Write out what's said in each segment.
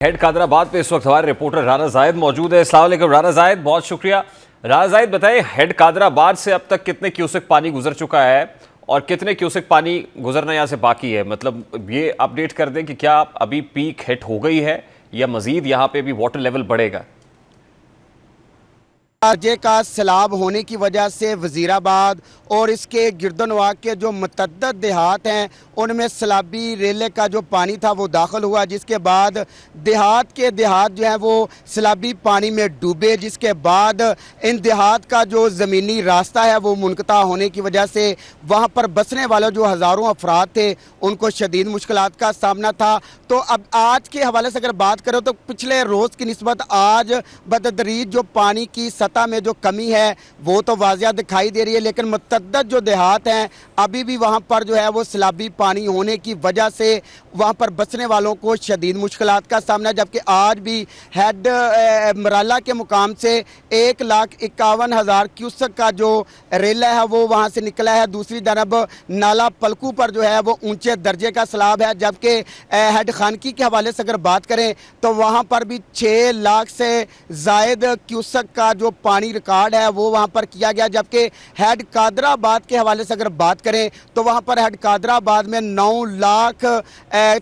Head Kadrabad पे इस वक्त हमारे रिपोर्टर राना जायद मौजूद है। अस्सलाम वालेकुम राना जायद, बहुत शुक्रिया। राना जायद बताइए, हेड कादराबाद से अब तक कितने क्यूसेक पानी गुजर चुका है और कितने क्यूसेक पानी गुजरना यहाँ से बाकी है? मतलब ये अपडेट कर दें कि क्या अभी पीक हिट हो गई है या मजीद यहाँ पे भी वाटर लेवल बढ़ेगा? राज्य का सैलाब होने की वजह से वज़ीराबाद और इसके गिरदनवाग के जो मुतअद्दिद देहात हैं उनमें सैलाबी रेले का जो पानी था वो दाखिल हुआ, जिसके बाद देहात जो हैं वो सैलाबी पानी में डूबे, जिसके बाद इन देहात का जो ज़मीनी रास्ता है वो मुनक़ता होने की वजह से वहाँ पर बसने वाले जो हज़ारों अफराद थे उनको शदीद मुश्किलात का सामना था। तो अब आज के हवाले से अगर बात करें तो पिछले रोज़ की निस्बत आज बतदरीज जो पानी की सतह में जो कमी है वो तो वाज़िया दिखाई दे रही है, लेकिन मुतअद्दिद जो देहात हैं अभी भी वहाँ पर जो है वो सैलाबी पानी होने की वजह से वहाँ पर बसने वालों को शदीद मुश्किलात का सामना, जबकि आज भी हेड मराला के मुकाम से 1,51,000 क्यूसेक का जो रेला है वो वहाँ से निकला है। दूसरी तरफ नाला पलकू पर जो है वो ऊंचे दर्जे का सैलाब है, जबकि हेड खानकी के हवाले से अगर बात करें तो वहाँ पर भी 6 लाख से ज़ायद क्यूसेक का जो पानी रिकॉर्ड है वो वहाँ पर किया गया। जबकि हेड कादराबाद के हवाले से अगर बात करें तो वहाँ पर हेड कादराबाद में 9 लाख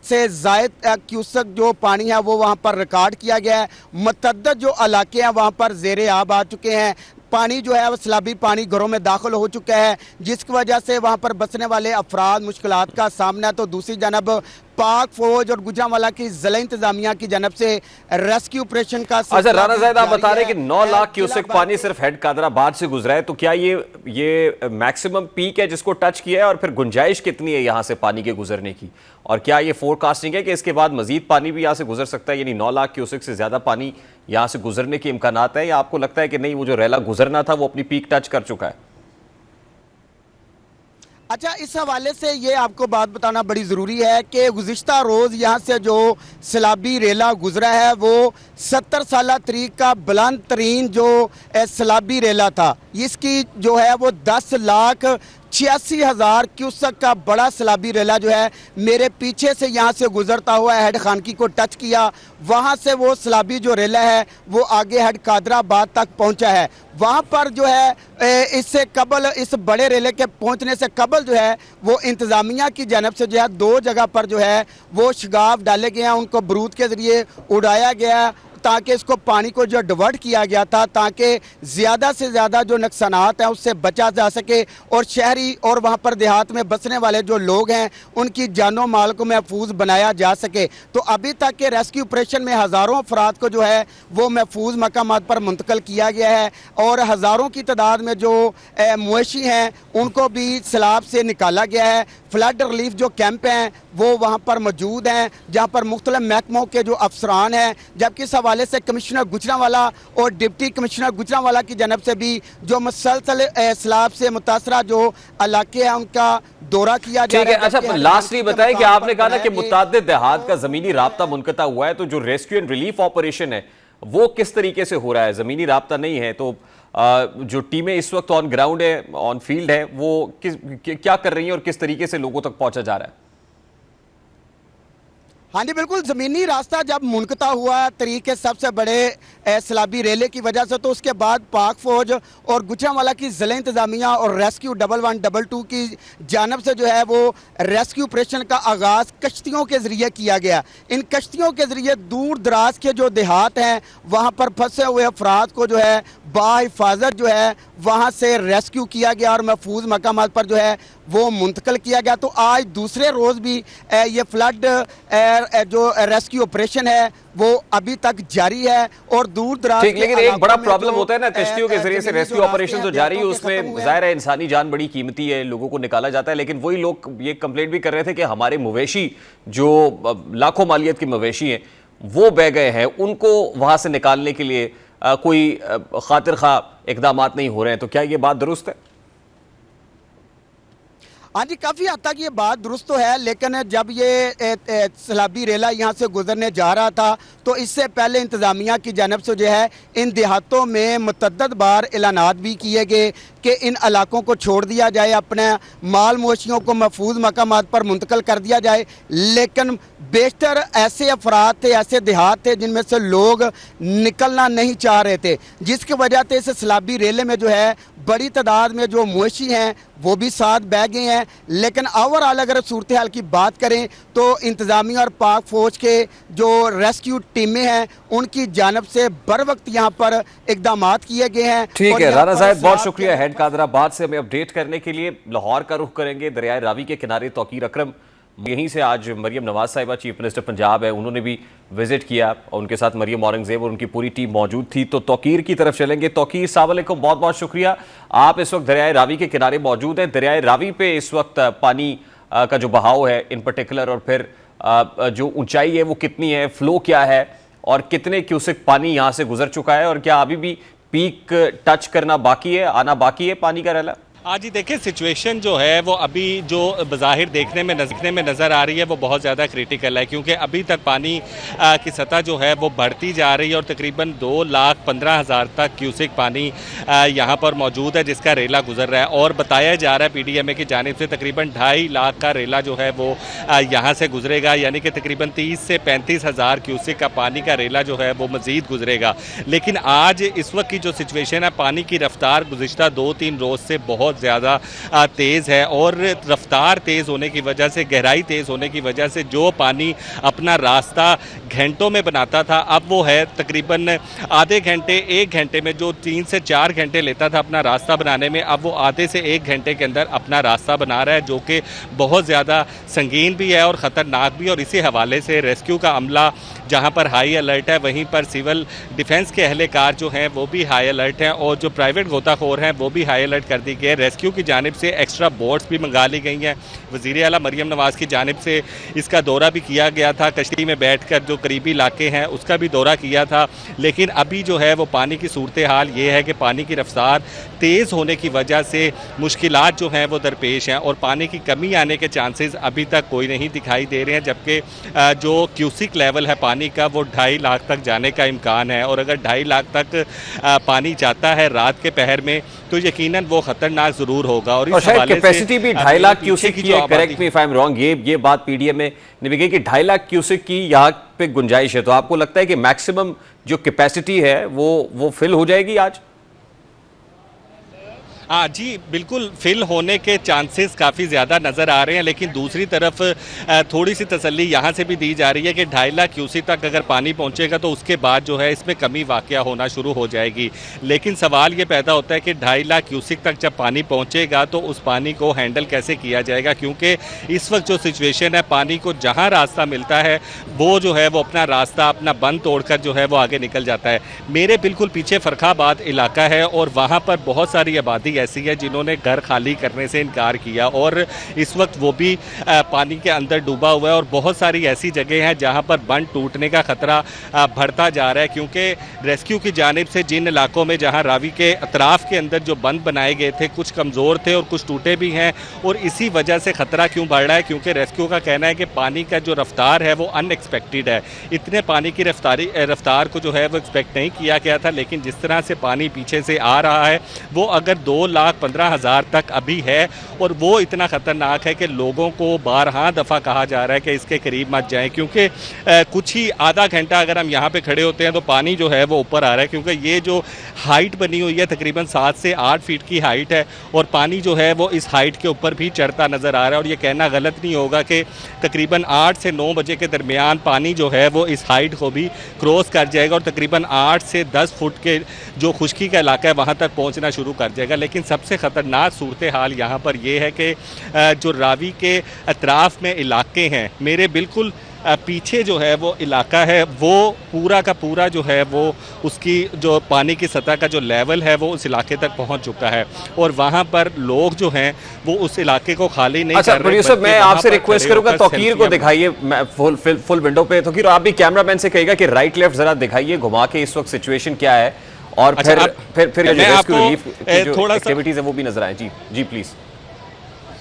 से ज़ायद क्यूसेक जो पानी है वो वहाँ पर रिकॉर्ड किया गया है। मुतअद्दिद जो इलाके हैं वहाँ पर ज़ेरे आब आ चुके हैं, पानी जो है वो सैलाबी पानी घरों में दाखिल हो चुका है, जिसकी वजह से वहाँ पर बसने वाले अफराद मुश्किलात का सामना। तो दूसरी जानब पाक फौज और गुजरांवाला की ज़िला इंतजामिया की जानब से रेस्क्यू ऑपरेशन का अच्छा राना जायद, आप बता रहे हैं कि 9 लाख क्यूसेक पानी सिर्फ हेड कादराबाद से गुजरा है, तो क्या ये मैक्सिमम पीक है जिसको टच किया है और फिर गुंजाइश कितनी है यहाँ से पानी के गुजरने की? और क्या ये फोरकास्टिंग है कि इसके बाद मजीद पानी भी यहाँ से गुजर सकता है, यानी 9 लाख क्यूसेक से ज्यादा पानी यहाँ से गुजरने के इम्कानात है, या आपको लगता है कि नहीं वो जो रेला गुजरना था वो अपनी पीक टच कर चुका है? अच्छा, इस हवाले से ये आपको बात बताना बड़ी ज़रूरी है कि गुज़िश्ता रोज़ यहाँ से जो सैलाबी रेला गुजरा है वो 70 साला तरीक का बुलंद तरीन जो सैलाबी रेला था। इसकी जो है वो 10,86,000 क्यूसेक का बड़ा सैलाबी रेला जो है मेरे पीछे से यहाँ से गुजरता हुआ हेड खानकी को टच किया। वहाँ से वो सैलाबी जो रेला है वो आगे हेड कादराबाद तक पहुँचा है। वहाँ पर जो है इससे कबल, इस बड़े रेले के पहुँचने से कबल जो है वो इंतज़ामिया की जानब से जो है 2 जगह पर जो है वो शगाफ डाले गए हैं, उनको बरूद के ज़रिए उड़ाया गया ताकि इसको पानी को जो डिवर्ट किया गया था ताकि ज़्यादा से ज़्यादा जो नुकसानात हैं उससे बचा जा सके और शहरी और वहाँ पर देहात में बसने वाले जो लोग हैं उनकी जानो माल को महफूज बनाया जा सके। तो अभी तक के रेस्क्यू ऑपरेशन में हज़ारों अफराद को जो है वो महफूज मकामात पर मुंतकिल किया गया है और हज़ारों की तादाद में जो मवेशी हैं उनको भी सैलाब से निकाला गया है। फ्लड रिलीफ जो कैंप हैं वो वहाँ पर मौजूद हैं जहाँ पर मुख्तलिफ महकमों के जो अफसरान हैं, जबकि इस हवाले से कमिश्नर गुजरांवाला और डिप्टी कमिश्नर गुजरांवाला की जानब से भी जो मुसलसल सैलाब से मुतासरा जो इलाके हैं उनका दौरा किया जा रहा है। अच्छा, लास्टली बताएं कि आपने कहा ना कि मुतअद्दिद देहात का ज़मीनी राब्ता मुनक़ता हुआ है, तो जो रेस्क्यू एंड रिलीफ ऑपरेशन है वो किस तरीके से हो रहा है? ज़मीनी राब्ता नहीं है तो जो टीमें इस वक्त ऑन ग्राउंड है, ऑन फील्ड है, वो क्या कर रही हैं और किस तरीके से लोगों तक पहुंचा जा रहा है? हाँ जी बिल्कुल, ज़मीनी रास्ता जब मुनक़ता हुआ तरीके सबसे बड़े सैलाबी रेले की वजह से, तो उसके बाद पाक फ़ौज और गुजरांवाला की ज़िला इंतज़ामिया और रेस्क्यू 1112 की जानब से जो है वो रेस्क्यू ऑपरेशन का आगाज़ कश्तियों के ज़रिए किया गया। इन कश्तियों के ज़रिए दूर दराज के जो देहात हैं वहाँ पर फंसे हुए अफराद को जो है बाहिफाजत जो है वहाँ से रेस्क्यू किया गया और महफूज मकामात पर जो है वो मुंतकिल किया गया। तो आज दूसरे रोज़ भी ये फ्लड जो रेस्क्यू ऑपरेशन है वो अभी तक जारी है और दूर दराज। लेकिन एक बड़ा प्रॉब्लम होता है ना कश्तियों के जरिए से रेस्क्यू ऑपरेशन जो जारी है उसमें जाहिर है इंसानी जान बड़ी कीमती है, लोगों को निकाला जाता है, लेकिन वही लोग ये कंप्लेंट भी कर रहे थे कि हमारे मवेशी जो लाखों मालियत के मवेशी हैं वो बह गए हैं, उनको वहां से निकालने के लिए कोई खातिर खा इकदाम नहीं हो रहे हैं। तो क्या ये बात दुरुस्त है? हाँ जी, काफ़ी हद तक ये बात दुरुस्त तो है, लेकिन जब ये सैलाबी रेला यहाँ से गुजरने जा रहा था तो इससे पहले इंतज़ामिया की जानब से जो है इन देहातों में मुतअद्दिद बार ऐलानात भी किए गए कि इन इलाकों को छोड़ दिया जाए, अपने माल मवेशियों को महफूज मकामात पर मुंतकिल कर दिया जाए, लेकिन बेशतर ऐसे अफराद थे, ऐसे देहात थे जिनमें से लोग निकलना नहीं चाह रहे थे, जिसकी वजह से इस सैलाबी रेले में जो है बड़ी तादाद में जो मवेशी हैं वो भी साथ बह गए हैं। लेकिन ओवरऑल अगर सूरत हाल की बात करें तो इंतज़ामिया और पाक फ़ौज के जो रेस्क्यू टीमें हैं उनकी जानब से बर वक्त यहाँ पर इकदाम किए गए हैं। ठीक और है यहाँ राना पर साहब, बहुत सैलाब शुक्रिया। के- हेड कादराबाद से हमें अपडेट करने के लिए लाहौर का रुख करेंगे। दरियाए रावी के किनारे तौकीर अकरम, यहीं से आज मरियम नवाज साहिबा चीफ मिनिस्टर पंजाब है, उन्होंने भी विजिट किया और उनके साथ मरियम औरंगजेब और उनकी पूरी टीम मौजूद थी। तो तौकीर की तरफ चलेंगे। तौकीर, अस्सलाम वालेकुम, बहुत बहुत शुक्रिया। आप इस वक्त दरियाए रावी के किनारे मौजूद हैं। दरियाए रावी पे इस वक्त पानी का जो बहाव है इन पर्टिकुलर, और फिर जो ऊंचाई है वो कितनी है, फ्लो क्या है और कितने क्यूसेक पानी यहाँ से गुजर चुका है, और क्या अभी भी पीक टच करना बाकी है, आना बाकी है पानी का रैला? आज ही देखिए, सिचुएशन जो है वो अभी जो बज़ाहिर देखने में नज़र आ रही है वो बहुत ज़्यादा क्रिटिकल है, क्योंकि अभी तक पानी की सतह जो है वो बढ़ती जा रही है और तकरीबन 2,15,000 तक क्यूसेक पानी यहाँ पर मौजूद है जिसका रेला गुजर रहा है। और बताया जा रहा है PDMA की जानिब से तकरीबन 2.5 लाख का रेला जो है वो यहाँ से गुजरेगा, यानी कि तकरीबन 30 से 35,000 क्यूसेक का पानी का रेला जो है वो मज़ीद गुजरेगा। लेकिन आज इस वक्त की जो सिचुएशन है, पानी की रफ्तार गुज़िश्ता 2-3 रोज़ से बहुत ज़्यादा तेज़ है, और रफ्तार तेज़ होने की वजह से, गहराई तेज़ होने की वजह से जो पानी अपना रास्ता घंटों में बनाता था अब वो है तकरीबन आधे घंटे 1 घंटे में, जो 3 से 4 घंटे लेता था अपना रास्ता बनाने में, अब वो आधे से 1 घंटे के अंदर अपना रास्ता बना रहा है, जो कि बहुत ज़्यादा संगीन भी है और ख़तरनाक भी। और इसी हवाले से रेस्क्यू का अमला जहाँ पर हाई अलर्ट है, वहीं पर सिविल डिफेंस के अहलकार जो हैं वो भी हाई अलर्ट हैं, और जो प्राइवेट गोताखोर हैं वो भी हाई अलर्ट कर दी गई है। रेस्क्यू की जानिब से एक्स्ट्रा बोट्स भी मंगा ली गई हैं। वज़ीर आला मरियम नवाज़ की जानिब से इसका दौरा भी किया गया था, कश्ती में बैठकर जो करीबी इलाके हैं उसका भी दौरा किया था। लेकिन अभी जो है वो पानी की सूरत हाल ये है कि पानी की रफ्तार तेज़ होने की वजह से मुश्किलात जो हैं वो दरपेश हैं, और पानी की कमी आने के चांसेस अभी तक कोई नहीं दिखाई दे रहे हैं, जबकि जो क्यूसिक लेवल है पानी का वो 2.5 लाख तक जाने का इम्कान है। और अगर 2.5 लाख तक पानी जाता है रात के पहर में तो यकीनन वो खतरनाक जरूर होगा। और शायद कैपेसिटी भी 2.5 लाख क्यूसेक की है, correct me if I am wrong, ये बात PDMA ने भी कही कि 2.5 लाख क्यूसेक की यहाँ पे गुंजाइश है। तो आपको लगता है कि मैक्सिमम जो कैपेसिटी है वो फिल हो जाएगी आज? हाँ जी, बिल्कुल फिल होने के चांसेस काफ़ी ज़्यादा नज़र आ रहे हैं। लेकिन दूसरी तरफ थोड़ी सी तसल्ली यहाँ से भी दी जा रही है कि 2.5 लाख क्यूसेक तक अगर पानी पहुँचेगा तो उसके बाद जो है इसमें कमी वाक़या होना शुरू हो जाएगी। लेकिन सवाल ये पैदा होता है कि 2.5 लाख क्यूसेक तक जब पानी पहुँचेगा तो उस पानी को हैंडल कैसे किया जाएगा, क्योंकि इस वक्त जो सिचुएशन है, पानी को जहाँ रास्ता मिलता है वो जो है वो अपना रास्ता, अपना बंद तोड़कर जो है वो आगे निकल जाता है। मेरे बिल्कुल पीछे फरखाबाद इलाका है और वहाँ पर बहुत सारी आबादी ऐसी है जिन्होंने घर खाली करने से इनकार किया, और इस वक्त वो भी पानी के अंदर डूबा हुआ है। और बहुत सारी ऐसी जगह हैं जहां पर बंद टूटने का खतरा बढ़ता जा रहा है, क्योंकि रेस्क्यू की जानिब से जिन इलाकों में जहां रावी के अतराफ के अंदर जो बंद बनाए गए थे कुछ कमज़ोर थे और कुछ टूटे भी हैं, और इसी वजह से ख़तरा क्यों बढ़ रहा है, क्योंकि रेस्क्यू का कहना है कि पानी का जो रफ्तार है वो अनएक्सपेक्टेड है। इतने पानी की रफ्तार को जो है वो एक्सपेक्ट नहीं किया गया था, लेकिन जिस तरह से पानी पीछे से आ रहा है वो अगर 2,15,000 तक अभी है, और वो इतना ख़तरनाक है कि लोगों को 12 दफ़ा कहा जा रहा है कि इसके करीब मत जाएं, क्योंकि कुछ ही आधा घंटा अगर हम यहाँ पे खड़े होते हैं तो पानी जो है वो ऊपर आ रहा है, क्योंकि ये जो हाइट बनी हुई है तकरीबन 7 से 8 फीट की हाइट है, और पानी जो है वो इस हाइट के ऊपर भी चढ़ता नज़र आ रहा है। और ये कहना गलत नहीं होगा कि तकरीबन 8 से 9 बजे के दरमियान पानी जो है वो इस हाइट को भी क्रॉस कर जाएगा, और तकरीबन 8 से 10 फुट के जो खुश्की का इलाका है वहाँ तक पहुँचना शुरू कर जाएगा। लेकिन सबसे ख़तरनाक सूरत हाल यहाँ पर यह है कि जो रावी के अतराफ़ में इलाके हैं, मेरे बिल्कुल पीछे जो है वो इलाका है वो पूरा का पूरा जो है वो उसकी जो पानी की सतह का जो लेवल है वो उस इलाके तक पहुंच चुका है, और वहाँ पर लोग जो हैं वो उस इलाके को खाली नहीं कर रहे। अच्छा, मैं आपसे रिक्वेस्ट करूंगा तौकीर को दिखाइए फुल विंडो पे। तौकीर, आप भी कैमरामैन से कहिएगा कि राइट लेफ्ट जरा दिखाइए घुमा के इस वक्त सिचुएशन क्या है, और फिर रेस्क्यू रिलीफ जो एक्टिविटीज है वो भी नजर आए। जी प्लीज।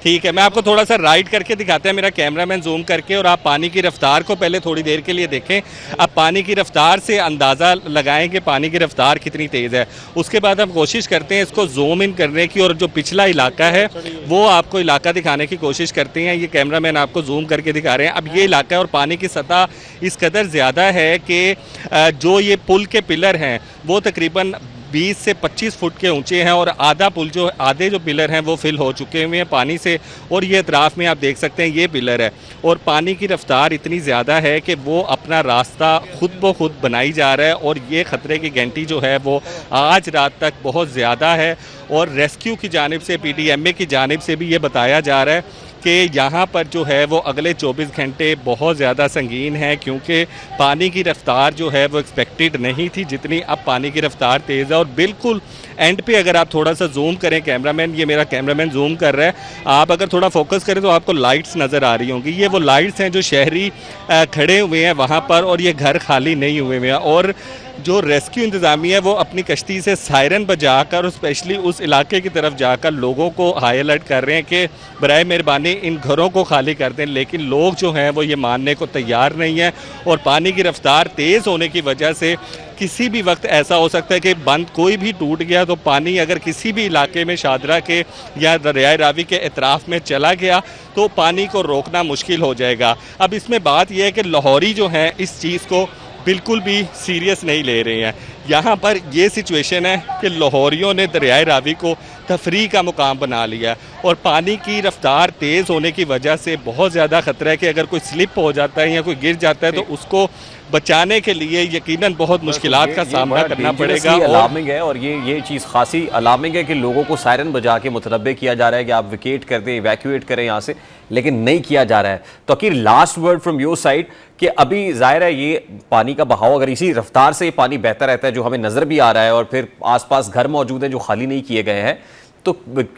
ठीक है, मैं आपको थोड़ा सा राइड करके दिखाते हैं, मेरा कैमरामैन जूम करके, और आप पानी की रफ्तार को पहले थोड़ी देर के लिए देखें। अब पानी की रफ्तार से अंदाज़ा लगाएं कि पानी की रफ्तार कितनी तेज़ है। उसके बाद हम कोशिश करते हैं इसको जूम इन करने की, और जो पिछला इलाका है वो आपको इलाका दिखाने की कोशिश करते हैं। ये कैमरामैन आपको जूम करके दिखा रहे हैं। अब ये इलाका है और पानी की सतह इस कदर ज़्यादा है कि जो ये पुल के पिलर हैं वो तकरीबन 20 से 25 फुट के ऊंचे हैं, और आधे जो पिलर हैं वो फिल हो चुके हुए हैं पानी से। और ये अतराफ़ में आप देख सकते हैं ये पिलर है, और पानी की रफ्तार इतनी ज़्यादा है कि वो अपना रास्ता खुद ब खुद बनाई जा रहा है। और ये ख़तरे की घंटी जो है वो आज रात तक बहुत ज़्यादा है। और रेस्क्यू की जानिब से, PDMA की जानिब से भी ये बताया जा रहा है कि यहाँ पर जो है वो अगले 24 घंटे बहुत ज़्यादा संगीन है, क्योंकि पानी की रफ्तार जो है वो एक्सपेक्टेड नहीं थी जितनी अब पानी की रफ्तार तेज़ है। और बिल्कुल एंड पे अगर आप थोड़ा सा जूम करें, कैमरामैन, ये मेरा कैमरामैन जूम कर रहा है, आप अगर थोड़ा फोकस करें तो आपको लाइट्स नज़र आ रही होंगी। ये वो लाइट्स हैं जो शहरी खड़े हुए हैं वहाँ पर, और ये घर खाली नहीं हुए हुए हैं। और जो रेस्क्यू इंतज़ामिया है वो अपनी कश्ती से सायरन बजाकर, स्पेशली उस इलाके की तरफ जाकर लोगों को हाई अलर्ट कर रहे हैं कि बराए मेहरबानी इन घरों को खाली कर दें। लेकिन लोग जो हैं वो ये मानने को तैयार नहीं हैं, और पानी की रफ्तार तेज़ होने की वजह से किसी भी वक्त ऐसा हो सकता है कि बंद कोई भी टूट गया तो पानी अगर किसी भी इलाके में शादरा के या दरियाए रावी के एतराफ़ में चला गया तो पानी को रोकना मुश्किल हो जाएगा। अब इसमें बात यह है कि लाहौरी जो हैं इस चीज़ को बिल्कुल भी सीरियस नहीं ले रहे हैं। यहाँ पर ये सिचुएशन है कि लाहौरियों ने दरियाए रावी को तफरीह का मुकाम बना लिया, और पानी की रफ्तार तेज़ होने की वजह से बहुत ज़्यादा ख़तरा है कि अगर कोई स्लिप हो जाता है या कोई गिर जाता है तो उसको बचाने के लिए यकीनन बहुत मुश्किलात का सामना करना पड़ेगा। अलार्मिंग है, और ये चीज़ खासी अलार्मिंग है कि लोगों को सायरन बजा के मुतनब्बे किया जा रहा है कि आप विकेट कर दें, इवैक्यूएट करें यहाँ से, लेकिन नहीं किया जा रहा है। तो अकीर last word from your side कि अभी जाहिर है ये पानी का बहाव अगर इसी रफ्तार से ये पानी बहता रहता है जो हमें नज़र भी आ रहा है, और फिर आसपास घर मौजूद हैं जो खाली नहीं किए गए हैं, तो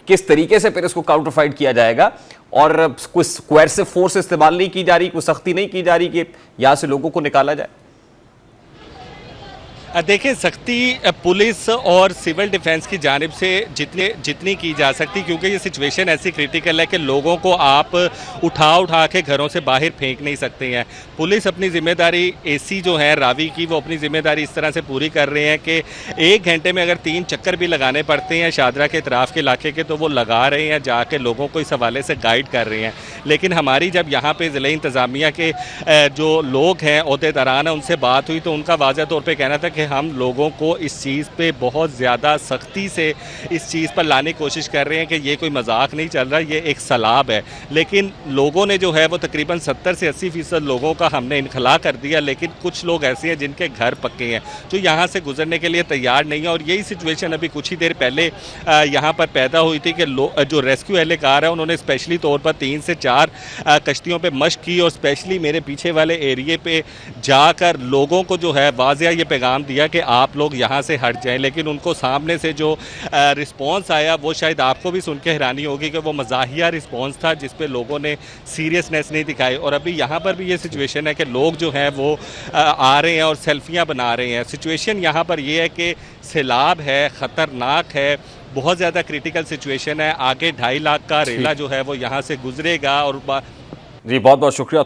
किस तरीके से फिर इसको काउंटर फाइट किया जाएगा? और कोई कोएर्सिव फोर्स इस्तेमाल नहीं की जा रही, कोई सख्ती नहीं की जा रही कि यहाँ से लोगों को निकाला जाए? देखिए, सख्ती पुलिस और सिविल डिफेंस की जानिब से जितनी की जा सकती, क्योंकि ये सिचुएशन ऐसी क्रिटिकल है कि लोगों को आप उठा के घरों से बाहर फेंक नहीं सकते हैं। पुलिस अपनी ज़िम्मेदारी, AC जो है रावी की, वो अपनी ज़िम्मेदारी इस तरह से पूरी कर रहे हैं कि 1 घंटे में अगर 3 चक्कर भी लगाने पड़ते हैं शादरा के इतराफ़ के इलाके के तो वो लगा रहे हैं, जाके लोगों को इस हवाले से गाइड कर रहे हैं। लेकिन हमारी जब यहाँ पे ज़िला इंतज़ामिया के जो लोग हैं, ओहदेदारान हैं, उनसे बात हुई तो उनका वाज़ह तौर पर कहना था कि हम लोगों को इस चीज़ पे बहुत ज़्यादा सख्ती से इस चीज़ पर लाने की कोशिश कर रहे हैं कि ये कोई मजाक नहीं चल रहा, ये एक सैलाब है। लेकिन लोगों ने जो है वो तकरीबन 70 से 80% लोगों का हमने इनखला कर दिया, लेकिन कुछ लोग ऐसे हैं जिनके घर पक्के हैं जो यहाँ से गुजरने के लिए तैयार नहीं है। और यही सिचुएशन अभी कुछ ही देर पहले यहाँ पर पैदा हुई थी कि जो रेस्क्यू एहलकार है उन्होंने स्पेशली तौर पर 3 से 4 कश्तियों पर मशक की, और स्पेशली मेरे पीछे वाले एरिए पे जाकर लोगों को जो है वाज़िया ये पैगाम दिया कि आप लोग यहाँ से हट जाएं। लेकिन उनको सामने से जो रिस्पांस आया वो शायद आपको भी सुन के हैरानी होगी कि वो मज़ाहिया रिस्पांस था जिस पे लोगों ने सीरियसनेस नहीं दिखाई। और अभी यहाँ पर भी ये सिचुएशन है कि लोग जो हैं वो आ रहे हैं और सेल्फियाँ बना रहे हैं। सिचुएशन यहाँ पर ये है कि सैलाब है, ख़तरनाक है, बहुत ज़्यादा क्रिटिकल सिचुएशन है। आगे 2.5 लाख का रेला जो है वो यहाँ से गुजरेगा। और जी बहुत बहुत शुक्रिया।